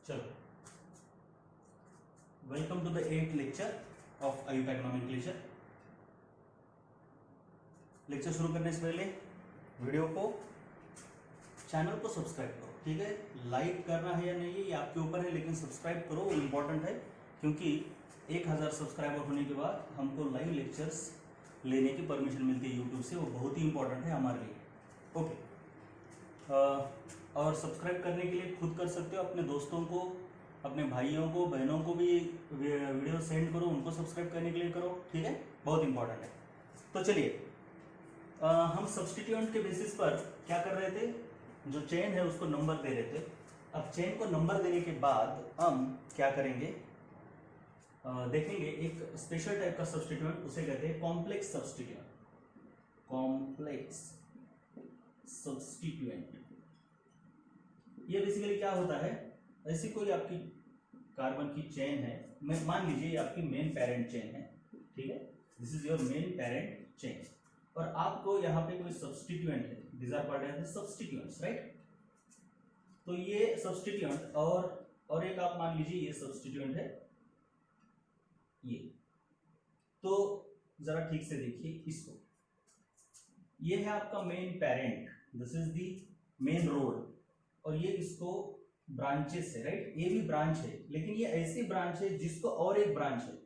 चलो, welcome to the 8th lecture of IUPAC nomenclature. Lecture शुरू करने से पहले वीडियो को, चैनल को सब्सक्राइब करो, ठीक है। लाइक करना है या नहीं ये आपके ऊपर है, लेकिन सब्सक्राइब करो, वो इम्पोर्टेंट है, क्योंकि 1000 सब्सक्राइबर होने के बाद हमको लाइव लेक्चर्स लेने की परमिशन मिलती है यूट्यूब से, वो बहुत ही इंपॉर्टेंट है हमारे लिए। ओके, और सब्सक्राइब करने के लिए खुद कर सकते हो, अपने दोस्तों को, अपने भाइयों को, बहनों को भी वीडियो सेंड करो, उनको सब्सक्राइब करने के लिए करो, ठीक है, बहुत इंपॉर्टेंट है। तो चलिए, हम सब्स्टिट्यूएंट के बेसिस पर क्या कर रहे थे, जो चेन है उसको नंबर दे रहे थे। अब चेन को नंबर देने के बाद हम क्या करेंगे, देखेंगे एक स्पेशल टाइप का सब्स्टिट्यूएंट, उसे कहते हैं कॉम्प्लेक्स सब्स्टिट्यूएंट। कॉम्प्लेक्स सब्स्टिट्यूएंट ये बेसिकली क्या होता है, ऐसी कोई आपकी कार्बन की चेन है, मैं मान लीजिए ये आपकी मेन पेरेंट चेन है, ठीक है, this is your main parent chain, और आपको यहाँ पे कोई सब्स्टिट्यूएंट है, this are called as substituents, right. तो ये सब्स्टिट्यूएंट और एक आप मान लीजिए ये सब्स्टिट्यूएंट है ये, तो जरा ठीक से देखिए इसको, ये है आपका main parent, this is the main road, और ये इसको ब्रांचेस है, राइट, ये भी ब्रांच है, लेकिन ये ऐसी ब्रांच है जिसको और एक ब्रांच है,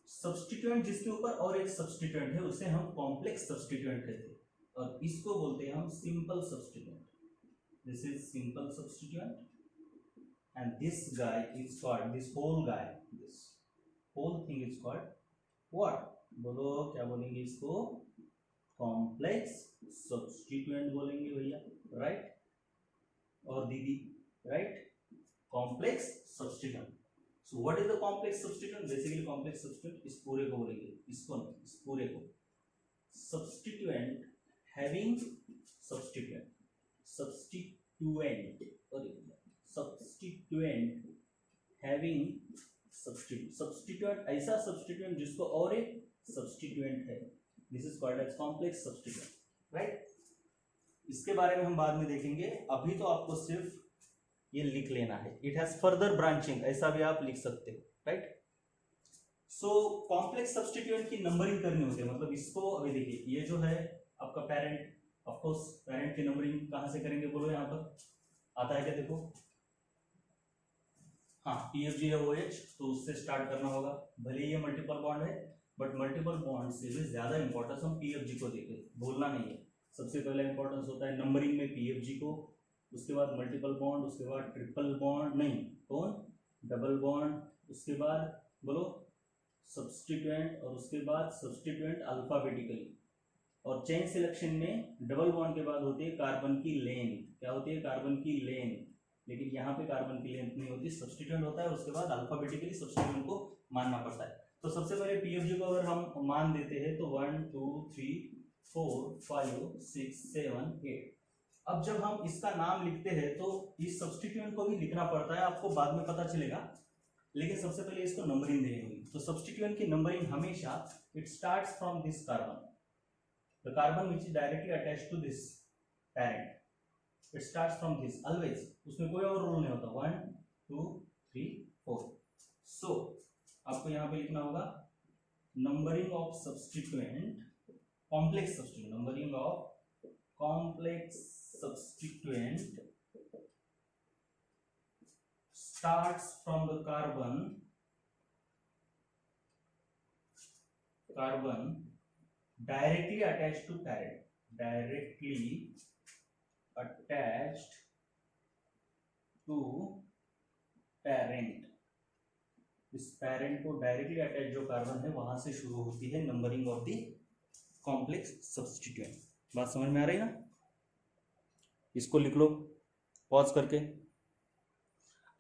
सब्स्टिट्यूएंट जिसके ऊपर और एक सब्स्टिट्यूएंट है, उसे हम कॉम्प्लेक्स सब्स्टिट्यूएंट कहते हैं, और इसको बोलते हैं हम simple substituent. This is simple substituent and this guy is called, this whole guy, this whole thing is called what, बोलो क्या बोलेंगे इसको, कॉम्प्लेक्स सब्स्टिट्यूएंट बोलेंगे भैया, राइट, और दीदी, right, complex substituent. So what is the complex substituent, basically complex substituent इस पूरे को बोलेंगे, इसको नहीं, इस पूरे को, सब्स्टिट्यूएंट हैविंग सब्स्टिट्यूएंट, सब्स्टिट्यूएंट और सब्स्टिट्यूएंट हैविंग सब्स्टिट्यूएंट, सब्स्टिट्यूएंट ऐसा सब्स्टिट्यूएंट जिसको और एक सब्स्टिट्यूएंट है, this is called as complex substituent, right. इसके बारे में हम बाद में देखेंगे, अभी तो आपको सिर्फ ये लिख लेना है, इट हैज फर्दर ब्रांचिंग, ऐसा भी आप लिख सकते हो, राइट। सो कॉम्प्लेक्स सब्स्टिट्यूएंट की नंबरिंग करनी होती है, मतलब इसको अभी देखिए, ये जो है आपका पेरेंट, ऑफ कोर्स पेरेंट की नंबरिंग कहां से करेंगे बोलो, यहाँ पर आता है क्या, देखो, हाँ, PFG या OH, तो उससे स्टार्ट करना होगा, भले ये मल्टीपल बॉन्ड है, बट मल्टीपल बॉन्ड से भी ज्यादा इंपॉर्टेंस हम PFG को देते हैं, भूलना नहीं है। सबसे पहले इंपॉर्टेंस होता है नंबरिंग में PFG को, उसके बाद मल्टीपल बॉन्ड, उसके बाद ट्रिपल बॉन्ड, नहीं कौन, डबल बॉन्ड, उसके बाद बोलो सब्स्टिट्यूएंट, और उसके बाद सब्स्टिट्यूएंट अल्फाबेटिकली, और चेन सिलेक्शन में डबल बॉन्ड के बाद होती है कार्बन की लेंथ, क्या होती है, कार्बन की लेंथ, लेकिन यहाँ पे कार्बन की लेंथ नहीं होती, सब्स्टिट्यूएंट होता है, उसके बाद अल्फाबेटिकली सब्स्टिट्यूएंट को मानना पड़ता है। तो सबसे पहले PFG को अगर हम मान देते हैं तो 1 2 3 4 5 6 7 8, अब जब हम इसका नाम लिखते हैं तो इस सब्स्टिट्यूएंट को भी लिखना पड़ता है, आपको बाद में पता चलेगा, लेकिन सबसे पहले इसको नंबरिंग देनी होगी। तो सब्स्टिट्यूएंट की नंबरिंग हमेशा it starts from this carbon, the carbon which is directly attached to this parent, it starts from this always, उसमें कोई और रूल नहीं होता, 1 2 3 4। सो आपको यहाँ पे लिखना होगा numbering of substituent, complex substituent, numbering of complex substituent starts from the carbon directly attached to parent, directly attached to parent, इस पेरेंट को डायरेक्टली अटैच जो कार्बन है वहां से शुरू होती है numbering of the complex substituent. बात समझ में आ रही है ना, इसको लिख लो पॉज करके।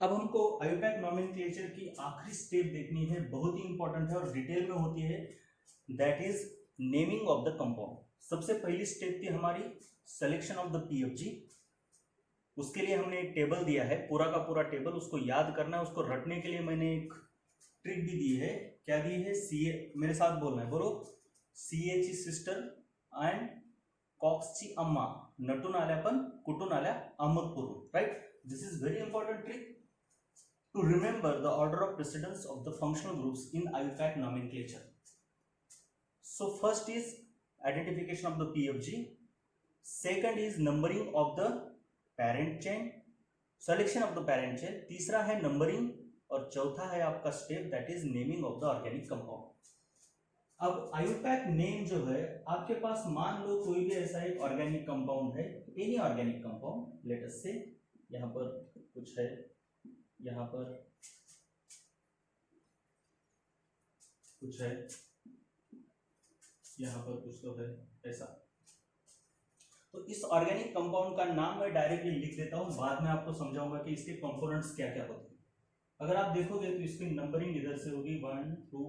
अब हमको आयुपैक नॉमेनक्लेचर की आखिरी स्टेप देखनी है, बहुत ही इंपॉर्टेंट है और डिटेल में होती है, that is naming of the compound. सबसे पहली स्टेप थी हमारी सिलेक्शन ऑफ द PFG, उसके लिए हमने एक टेबल दिया है, पूरा का पूरा टेबल, उसको याद करना है, उसको रटने के लिए मैंने एक ट्रिक भी दी है, क्या दी है, CA, मेरे साथ बोलना है, बोलो CH सिस्टर एंड कॉक्सची अम्मा, नटून आल्या पण कुठून आल्या, अहमदपूरहून, right, this is very important trick. to remember the order of precedence of the functional groups in IUPAC nomenclature. So first is identification of the PFG, second is numbering of the parent chain, selection of the parent chain, तीसरा है numbering और चौथा है आपका step that is naming of the organic compound. अब IUPAC name जो है आपके पास, मान लो कोई भी ऐसा एक ऑर्गेनिक कंपाउंड है, any organic compound, let us से यहाँ पर कुछ है, यहाँ पर कुछ है, यहाँ पर कुछ तो है ऐसा. तो इस ऑर्गेनिक कंपाउंड का नाम मैं डायरेक्टली लिख देता हूँ, बाद में आपको समझाऊंगा कि इसके कंपोनेंट्स क्या क्या होते हैं. अगर आप देखोगे तो इसकी नंबरिंग इधर से होगी 1 2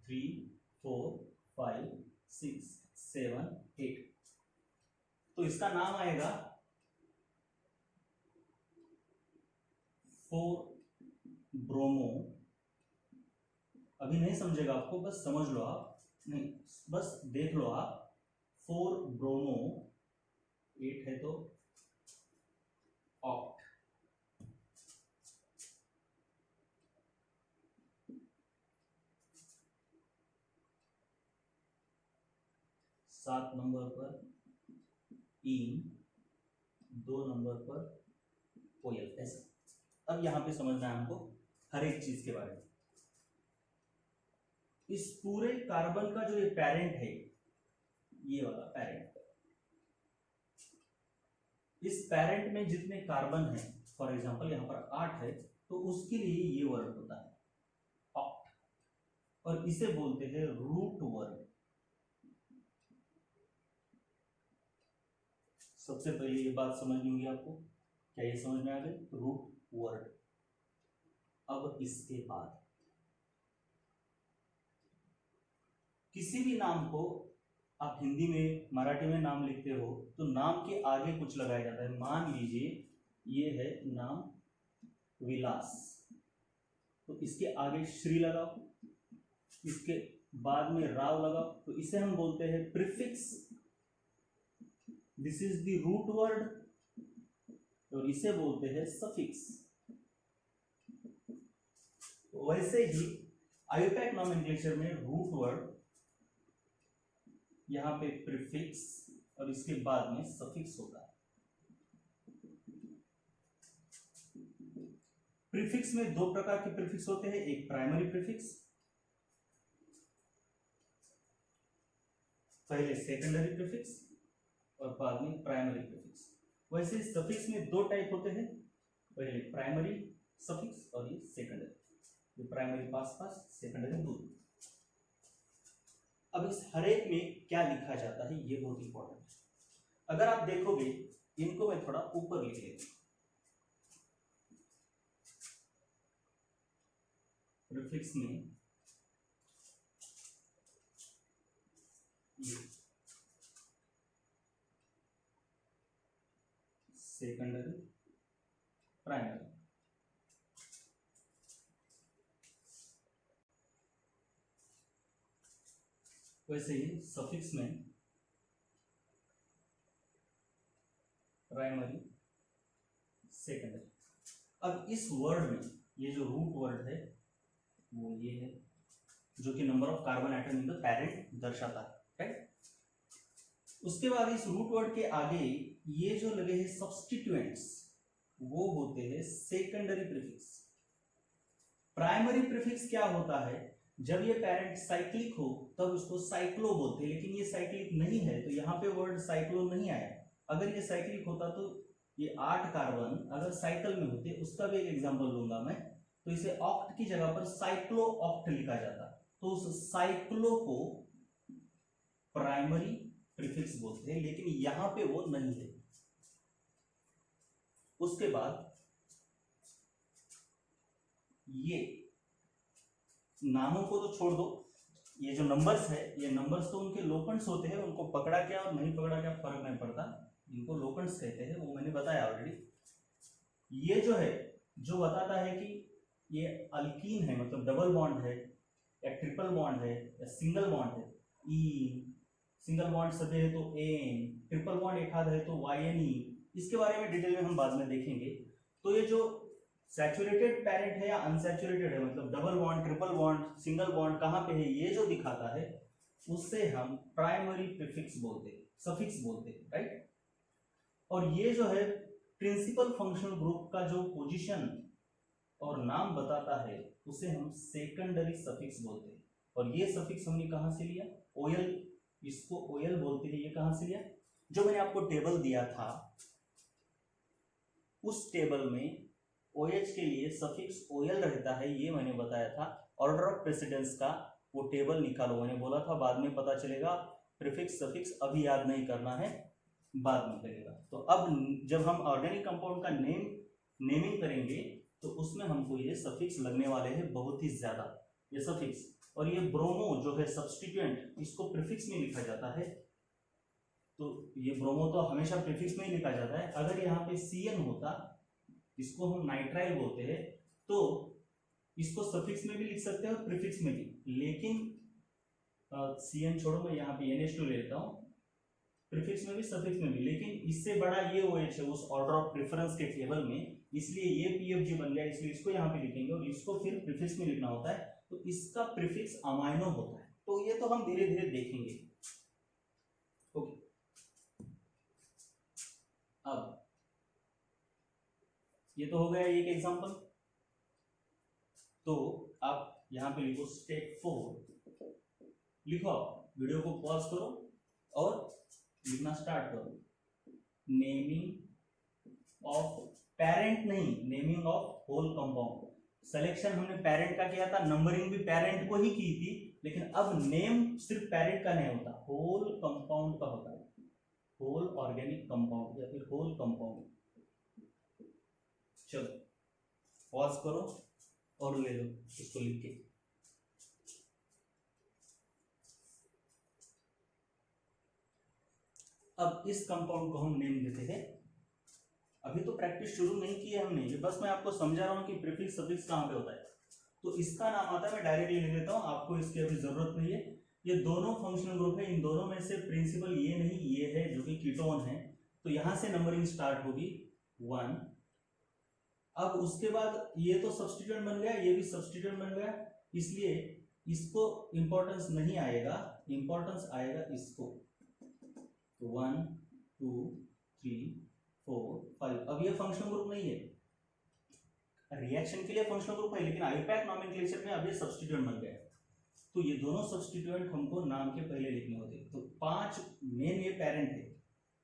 3 4 5 6 7 8. तो इसका नाम आएगा 4 ब्रोमो. अभी नहीं समझेगा आपको, बस समझ लो आप, नहीं बस देख लो आप. 4 ब्रोमो 8 है तो ऑक्ट. सात नंबर पर इन, 2 नंबर पर ओएल. ऐसा. अब यहां पे समझना है हमको हर एक चीज के बारे में. इस पूरे कार्बन का जो ये पेरेंट है, ये वाला पेरेंट, इस पेरेंट में जितने कार्बन हैं, फॉर एग्जांपल यहां पर 8 है, तो उसके लिए ये वर्ड होता है ऑक्ट, और इसे बोलते हैं रूट वर्ड. सबसे पहले ये बात समझनी होगी आपको. क्या ये समझ में आ गई? Root word. अब इसके बाद किसी भी नाम को आप हिंदी में, मराठी में नाम लिखते हो तो नाम के आगे कुछ लगाया जाता है. मान लीजिए ये है नाम विलास, तो इसके आगे श्री लगाओ, इसके बाद में राव लगाओ, तो इसे हम बोलते हैं prefix. This is the root word, और इसे बोलते हैं सफिक्स. वैसे ही आयुपैक नॉमेनक्लेचर में रूट वर्ड, यहां पे प्रीफिक्स और इसके बाद में सफिक्स होता है. प्रीफिक्स में 2 प्रकार के प्रीफिक्स होते हैं. एक प्राइमरी प्रीफिक्स, पहले सेकेंडरी प्रीफिक्स और बाद में प्राइमरी प्रीफिक्स. वैसे सफिक्स में 2 टाइप होते हैं, पहले प्राइमरी सफिक्स और ये सेकेंडरी. ये प्राइमरी पास पास, सेकेंडरी दूर. अब इस हर एक में क्या लिखा जाता है ये बहुत इंपॉर्टेंट है. अगर आप देखोगे, इनको मैं थोड़ा ऊपर लिख लेता हूं. प्रीफिक्स में ये सेकेंडरी, प्राइमरी. वैसे ही सफिक्स में प्राइमरी, सेकेंडरी. अब इस वर्ड में ये जो रूट वर्ड है वो ये है, जो कि number of carbon atom in the parent दर्शाता है, राइट. उसके बाद इस रूट वर्ड के आगे ये जो लगे हैं सब्स्टिट्यूएंट्स, वो होते हैं सेकेंडरी प्रीफिक्स. प्राइमरी प्रीफिक्स क्या होता है? जब ये पेरेंट साइक्लिक हो तब उसको साइक्लो बोलते हैं, लेकिन ये साइक्लिक नहीं है तो यहाँ पे वर्ड साइक्लो नहीं आया. अगर ये साइक्लिक होता तो ये 8 कार्बन अगर साइकिल में होते, उसका भी एक एग्जांपल लूंगा मैं, तो इसे ऑक्ट की जगह पर साइक्लो ऑक्ट लिखा जाता. तो उस साइक्लो को प्राइमरी प्रीफिक्स बोलते हैं, लेकिन यहां पे वो नहीं है. उसके बाद ये नामों को तो छोड़ दो, ये जो नंबर्स है, ये नंबर्स तो उनके लोकेंट्स होते हैं, उनको पकड़ा क्या और नहीं पकड़ा क्या फर्क नहीं पड़ता. इनको लोकेंट्स कहते हैं, वो मैंने बताया ऑलरेडी. ये जो है, जो बताता है कि ये अल्कीन है, मतलब डबल बॉन्ड है या ट्रिपल बॉन्ड है या सिंगल बॉन्ड है. ई सिंगल बॉन्ड सभी है तो एन, ट्रिपल बॉन्ड एक आध है तो वाई एन ई. इसके बारे में डिटेल में हम बाद में देखेंगे. तो ये जो सैचुरेटेड पेरेंट है या अनसैचुरेटेड है, मतलब double bond, triple bond, single bond कहाँ पे है, ये जो दिखाता है उससे हम प्राइमरी प्रीफिक्स बोलते हैं, सफिक्स बोलते हैं, राइट। और ये जो है प्रिंसिपल फंक्शनल ग्रुप का जो पोजीशन और नाम बताता है उसे हम सेकेंडरी सफिक्स बोलते हैं। और ये सफिक्स हमने कहाँ से लिया, ओएल, इसको ओएल बोलते हैं। ये कहाँ से लिया, जो मैंने आपको टेबल दिया था उस टेबल में OH के लिए सफिक्स ओएल रहता है, ये मैंने बताया था। ऑर्डर ऑफ प्रेसिडेंस का वो टेबल निकालो, मैंने बोला था, बाद में पता चलेगा। प्रीफिक्स सफिक्स अभी याद नहीं करना है, बाद में करेगा। तो अब जब हम ऑर्गेनिक कंपाउंड का नेमिंग करेंगे तो उसमें हमको ये सफिक्स लगने वाले हैं बहुत ही ज्यादा, ये सफिक्स। और ये ब्रोमो जो है सब्स्टिट्यूएंट, इसको प्रीफिक्स में लिखा जाता है। तो ये ब्रोमो तो हमेशा प्रीफिक्स में ही लिखा जाता है। अगर यहाँ पे CN होता, इसको हम नाइट्राइल बोलते हैं, तो इसको सफिक्स में भी लिख सकते हैं और प्रीफिक्स में भी। लेकिन CN छोड़ो, मैं यहाँ पे NH2 ले लेता हूँ, प्रीफिक्स में भी सफिक्स में भी। लेकिन इससे बड़ा ये OH है उस ऑर्डर ऑफ प्रेफरेंस के टेबल में, इसलिए ये PFG बन गया, इसलिए इसको यहाँ पे लिखेंगे और इसको फिर प्रीफिक्स में लिखना होता है। तो इसका प्रीफिक्स अमाइनो होता है। तो ये तो हम धीरे धीरे देखेंगे। ओके, अब ये तो हो गया एक एग्जांपल। तो आप यहाँ पे लिखो स्टेप 4, लिखो, वीडियो को पॉज करो और लिखना स्टार्ट करो। नेमिंग ऑफ पेरेंट नहीं, naming of whole compound. Selection हमने पेरेंट का किया था, नंबरिंग भी पेरेंट को ही की थी, लेकिन अब नेम सिर्फ पेरेंट का नहीं होता, होल कंपाउंड का होता है। होल ऑर्गेनिक कंपाउंड या फिर होल कंपाउंड। चलो पॉज करो और ले लो इसको लिख के। अब इस कंपाउंड को हम नेम देते हैं। अभी तो प्रैक्टिस शुरू नहीं की है हमने, ये बस मैं आपको समझा रहा हूं कि प्रीफिक्स सफिक्स कहां पे होता है। तो इसका नाम आता है, मैं डायरेक्टली लिख देता हूं, आपको इसकी अभी जरूरत नहीं है। ये दोनों फंक्शनल ग्रुप है, इन दोनों में से प्रिंसिपल ये नहीं, ये है जो कि कीटोन है। तो यहां से नंबरिंग स्टार्ट होगी 1। अब उसके बाद ये तो सब्स्टिट्यूएंट बन गया, ये भी सब्स्टिट्यूएंट बन गया, इसलिए इसको इंपॉर्टेंस नहीं आएगा, इंपॉर्टेंस आएगा इसको। 1 2 3 4 5। अब ये फंक्शनल ग्रुप नहीं है, रिएक्शन के लिए फंक्शनल ग्रुप है, लेकिन आईयूपैक नॉमेनक्लेचर में अब ये सब्स्टिट्यूएंट बन गया। तो ये दोनों सब्स्टिट्यूएंट हमको नाम के पहले लिखने होते हैं। तो 5 मेन ये पेरेंट है,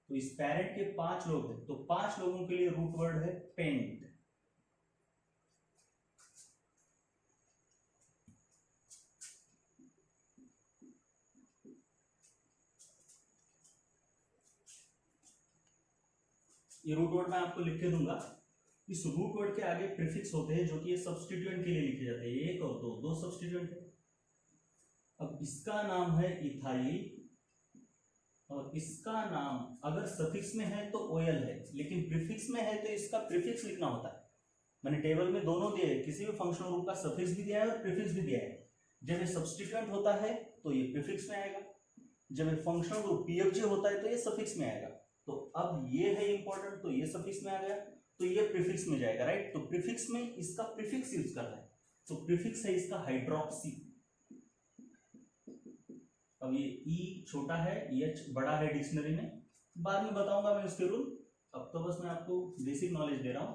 तो इस पेरेंट के 5 लोग हैं, तो 5 लोगों के लिए रूट वर्ड है पेंट। ये रूट वर्ड मैं आपको लिख के दूंगा। इस रूट वर्ड के आगे प्रीफिक्स होते हैं जो कि ये सब्स्टिट्यूएंट के लिए लिखे जाते हैं, 1 और 2, 2 सब्स्टिट्यूएंट है। अब इसका नाम है इथाइल और इसका नाम अगर सफिक्स में है तो ओएल है, लेकिन प्रीफिक्स में है तो इसका प्रीफिक्स लिखना होता है। मैंने टेबल में दोनों दिए हैं, किसी भी फंक्शनल ग्रुप का सफिक्स भी दिया है और प्रीफिक्स भी दिया है। जब ये सब्स्टिट्यूएंट होता है तो ये प्रीफिक्स में आएगा, जब ये फंक्शनल ग्रुप PFG होता है तो ये सफिक्स में आएगा। तो अब ये है इंपॉर्टेंट, तो ये सफिक्स में आ गया, तो ये प्रीफिक्स में जाएगा, राइट। तो प्रीफिक्स में इसका प्रीफिक्स यूज करना है, तो प्रीफिक्स है इसका हाइड्रोक्सी। अब ये E छोटा है, H बड़ा है डिक्शनरी में, बाद में बताऊंगा मैं उसके रूल। अब तो बस मैं आपको बेसिक नॉलेज दे रहा हूं।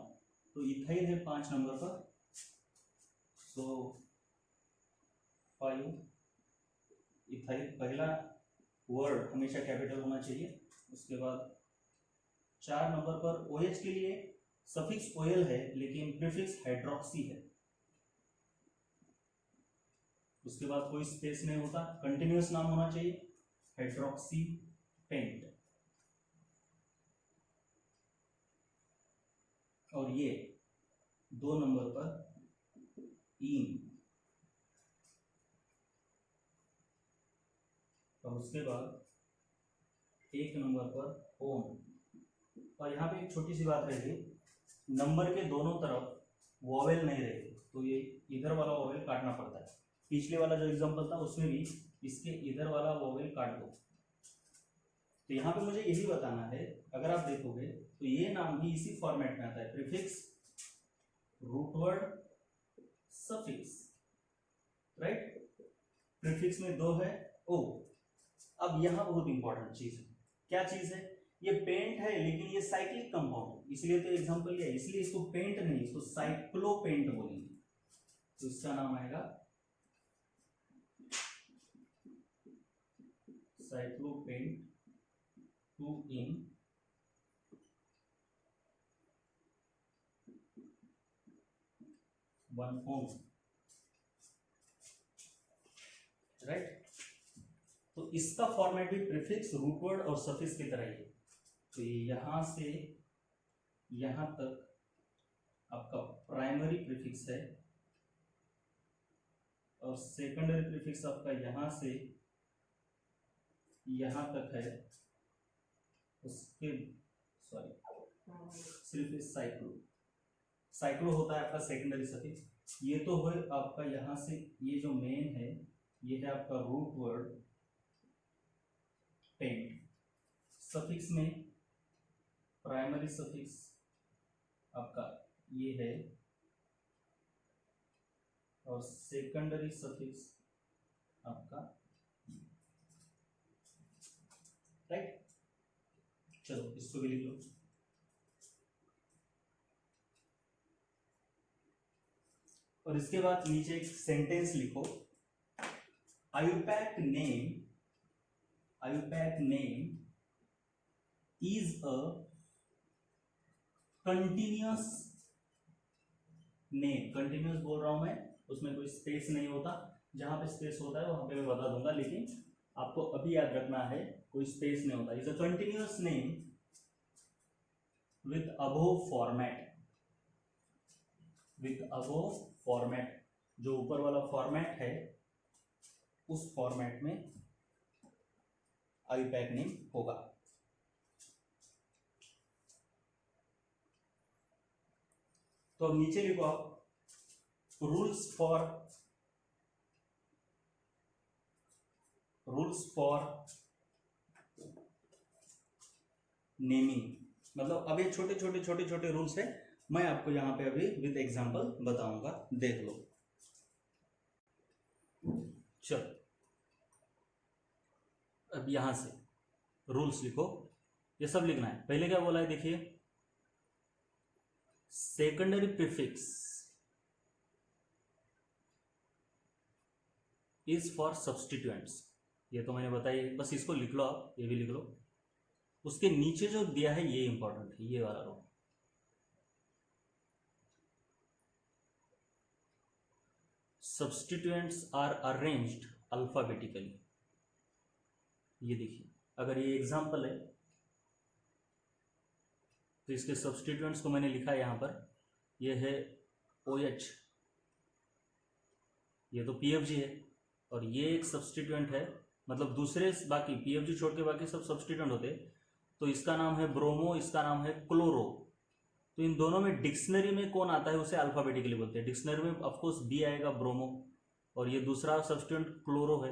तो इथाइल है 5 नंबर पर, सो 5 इथाइल। पहला वर्ड हमेशा कैपिटल होना चाहिए। उसके बाद 4 नंबर पर OH के लिए सफिक्स ओएल है लेकिन प्रीफिक्स हाइड्रोक्सी है। उसके बाद कोई स्पेस नहीं होता, कंटिन्यूअस नाम होना चाहिए, हाइड्रोक्सी पेंट। और ये 2 नंबर पर ईन। और उसके बाद 1 नंबर पर ओन। और यहाँ पे एक छोटी सी बात रहेगी, नंबर के दोनों तरफ वॉवेल नहीं रहेगी, तो ये इधर वाला वॉवेल काटना पड़ता है। पिछले वाला जो एग्जांपल था उसमें भी इसके इधर वाला वॉवेल काट दो। तो यहाँ पे मुझे यही बताना है, अगर आप देखोगे तो ये नाम भी इसी फॉर्मेट में आता है, prefix root word suffix, right. Prefix में दो है ओ। अब यहां बहुत इंपॉर्टेंट चीज है, क्या चीज है, ये पेंट है लेकिन ये साइक्लिक कंपाउंड है, इसलिए तो एग्जांपल लिया, इसलिए इसको पेंट नहीं, इसको साइक्लोपेंट बोलेंगे। तो इसका नाम आएगा साइक्लोपेंट 2 in 1 ओम, राइट। तो इसका फॉर्मेट भी प्रीफिक्स, रूट वर्ड और सफिक्स की तरह ही है। तो यहां से यहां तक आपका प्राइमरी प्रीफिक्स है और सेकेंडरी प्रीफिक्स आपका यहां से यहां तक है। उसके सिर्फ साइक्लो, साइक्लो होता है आपका सेकेंडरी सफिक्स। ये तो है आपका यहां से, ये जो मेन है ये है आपका रूट वर्ड पेंट। सफिक्स में प्राइमरी सफिक्स आपका ये है और सेकेंडरी सफिक्स आपका, राइट। चलो इसको भी लिख लो। और इसके बाद नीचे एक सेंटेंस लिखो, IUPAC name is a continuous name। Continuous बोल रहा हूं मैं, उसमें कोई स्पेस नहीं होता, जहां पे स्पेस होता है वहां पे मैं बता दूंगा, लेकिन आपको अभी याद रखना है कोई स्पेस नहीं होता। Is a continuous name with above format, जो ऊपर वाला फॉर्मेट है उस फॉर्मेट में IUPAC नेम होगा। तो अब नीचे लिखो आप, रूल्स फॉर नेमिंग, मतलब अब ये छोटे रूल्स है, मैं आपको यहां पे अभी विद एग्जांपल बताऊंगा, देख लो। चलो अब यहां से रूल्स लिखो, ये सब लिखना है। पहले क्या बोला है देखिए, secondary prefix is for substituents, ये तो मैंने बताया, बस इसको लिख लो आप, ये भी लिख लो। उसके नीचे जो दिया है ये इंपॉर्टेंट है, ये वाला रो, सब्स्टिट्यूएंट्स आर अरेंज्ड अल्फाबेटिकली। ये देखिए, अगर ये एग्जांपल है तो इसके सब्स्टिट्यूएंट्स को मैंने लिखा है यहां पर, ये है OH, ये तो PFG है, और ये एक सब्स्टिट्यूएंट है, मतलब दूसरे बाकी PFG छोड़ के बाकी सब सब्स्टिट्यूएंट होते, तो इसका नाम है ब्रोमो, इसका नाम है क्लोरो। तो इन दोनों में डिक्शनरी में कौन आता है उसे अल्फाबेटिकली बोलते हैं। डिक्शनरी में ऑफकोर्स B आएगा, ब्रोमो, और ये दूसरा सब्स्टिट्यूएंट क्लोरो है,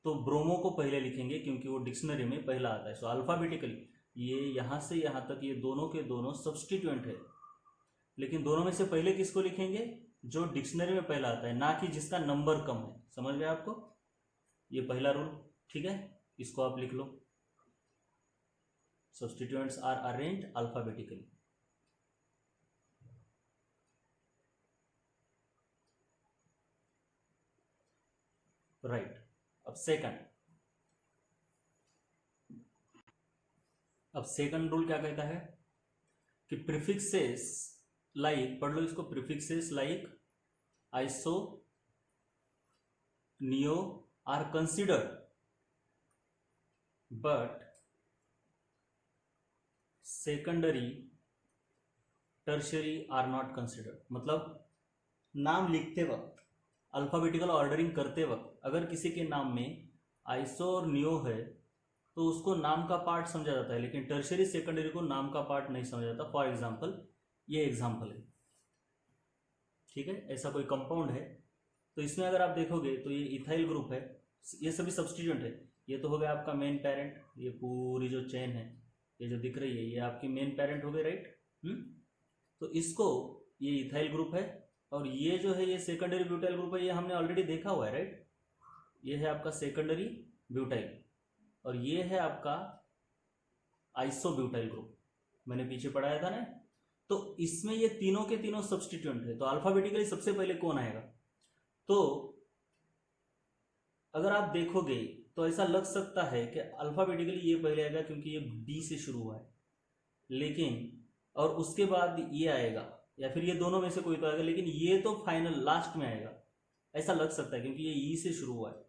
तो ब्रोमो को पहले लिखेंगे क्योंकि वो डिक्शनरी में पहला आता है। सो अल्फाबेटिकली ये यहां से यहां तक ये दोनों के दोनों सब्स्टिट्यूएंट है, लेकिन दोनों में से पहले किसको लिखेंगे, जो डिक्शनरी में पहला आता है, ना कि जिसका नंबर कम है। समझ गए आपको, ये पहला रूल, ठीक है, इसको आप लिख लो, substituents are arranged alphabetically. Right. अब सेकंड रूल क्या कहता है कि प्रीफिक्सेस लाइक, पढ़ लो इसको, prefixes like iso neo are considered but secondary tertiary are not considered. मतलब नाम लिखते वक्त, अल्फाबेटिकल ऑर्डरिंग करते वक्त, अगर किसी के नाम में आइसो और नियो है तो उसको नाम का पार्ट समझा जाता है, लेकिन टर्शियरी सेकेंडरी को नाम का पार्ट नहीं समझा जाता। फॉर एग्जांपल ये एग्जांपल है, ठीक है, ऐसा कोई कंपाउंड है, तो इसमें अगर आप देखोगे तो ये इथाइल ग्रुप है, ये सभी सब्स्टिट्यूएंट है। ये तो हो गया आपका मेन पेरेंट, ये पूरी जो चेन है ये जो दिख रही है ये आपकी मेन पेरेंट हो गई, राइट। तो इसको ये इथाइल ग्रुप है, और ये जो है ये सेकेंडरी ब्यूटाइल ग्रुप है, ये हमने ऑलरेडी देखा हुआ है राइट। ये है आपका सेकेंडरी ब्यूटाइल, और ये है आपका आइसोब्यूटाइल ग्रुप, मैंने पीछे पढ़ाया था ना। तो इसमें ये तीनों के तीनों सब्सटीट्यूएंट है, तो अल्फाबेटिकली सबसे पहले कौन आएगा? तो अगर आप देखोगे तो ऐसा लग सकता है कि अल्फाबेटिकली ये पहले आएगा क्योंकि ये बी से शुरू हुआ है, लेकिन और उसके बाद ये आएगा, या फिर ये दोनों में से कोई तो आएगा, लेकिन ये तो फाइनल लास्ट में आएगा, ऐसा लग सकता है क्योंकि ये ई से शुरू हुआ है।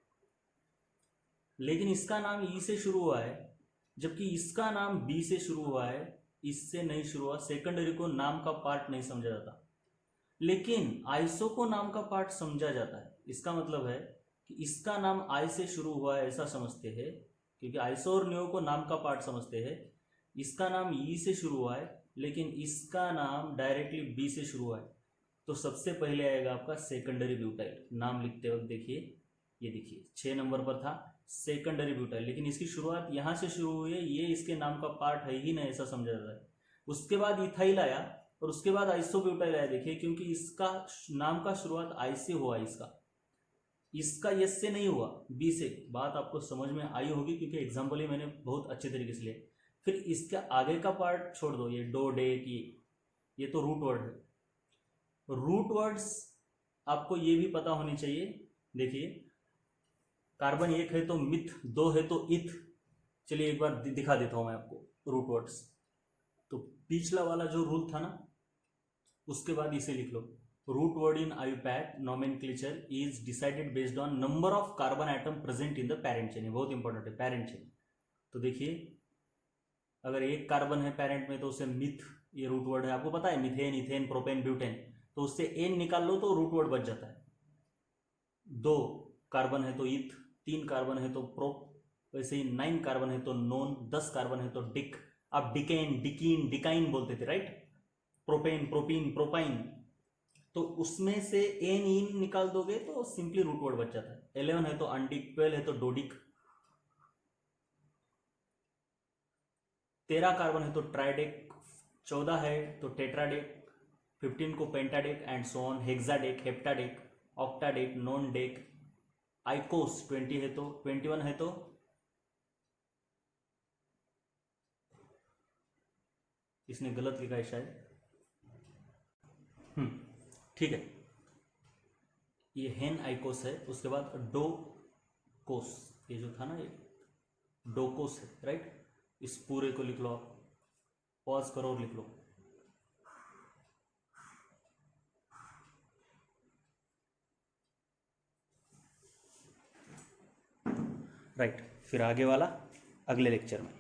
लेकिन इसका नाम ई से शुरू हुआ है, जबकि इसका नाम बी से शुरू हुआ है, इससे नहीं शुरू हुआ। सेकेंडरी को नाम का पार्ट नहीं समझा जाता, लेकिन आइसो को नाम का पार्ट समझा जाता है। इसका मतलब है कि इसका नाम आई से शुरू हुआ है ऐसा समझते हैं, क्योंकि आइसो और नियो को नाम का पार्ट समझते हैं। इसका नाम ई से शुरू हुआ है, लेकिन इसका नाम डायरेक्टली बी से शुरू हुआ है, तो सबसे पहले आएगा आपका सेकेंडरी ब्यूटाइल। नाम लिखते वक्त देखिए, ये देखिए 6 नंबर पर था सेकेंडरी ब्यूटाइल, लेकिन इसकी शुरुआत यहाँ से शुरू हुई है, ये इसके नाम का पार्ट है ही नहीं ऐसा समझा जाता है। उसके बाद इथाइल आया, और उसके बाद आइसोब्यूटाइल आया। देखिए क्योंकि इसका नाम का शुरुआत आई से हुआ, इसका यस से नहीं हुआ, बी से। बात आपको समझ में आई होगी क्योंकि एग्जाम्पल ही मैंने बहुत अच्छे तरीके से लिया। फिर इसका आगे का पार्ट छोड़ दो, ये डो डे की, ये तो रूट वर्ड है। रूट वर्ड्स आपको ये भी पता होनी चाहिए। देखिए कार्बन 1 है तो मिथ, 2 है तो इथ। चलिए एक बार दिखा देता हूं मैं आपको रूट वर्ड्स। तो पिछला वाला जो रूल था ना, उसके बाद इसे लिख लो। Root word in IUPAC nomenclature is decided based on number of carbon atom present in the parent chain. बहुत इंपॉर्टेंट है पेरेंट चेन। तो देखिए अगर एक कार्बन है पेरेंट में तो उसे मिथ, ये रूट वर्ड है, आपको पता है मिथेन, इथेन, प्रोपेन, ब्यूटेन, तो उससे एन निकाल लो तो रूट वर्ड बच जाता है। 2 कार्बन है तो इथ, 3 कार्बन है तो प्रोप, वैसे ही 9 कार्बन है तो नोन, 10 कार्बन है तो डिक। आप डिकेन, डिकीन, डिकाइन बोलते थे राइट, प्रोपेन, प्रोपीन, प्रोपाइन। तो उसमें से एन इन निकाल दोगे तो सिंपली रूट वर्ड बच जाता है। 11 है तो अनडिक, 12 है तो डोडिक, 13 कार्बन है तो ट्राइडेक, 14 है तो टेट्राडेक, 15 को pentadec and so on, hexadec, heptadec, octadec, non dec, icos 20 है तो, 21 है तो इसने गलत लिखा है शायद, ठीक है, ये हेन आइकोस है। उसके बाद डो कोस, ये जो था ना ये डोकोस है राइट। इस पूरे को लिख लो आप, पॉज करो और लिख लो। राइट, फिर आगे वाला अगले लेक्चर में।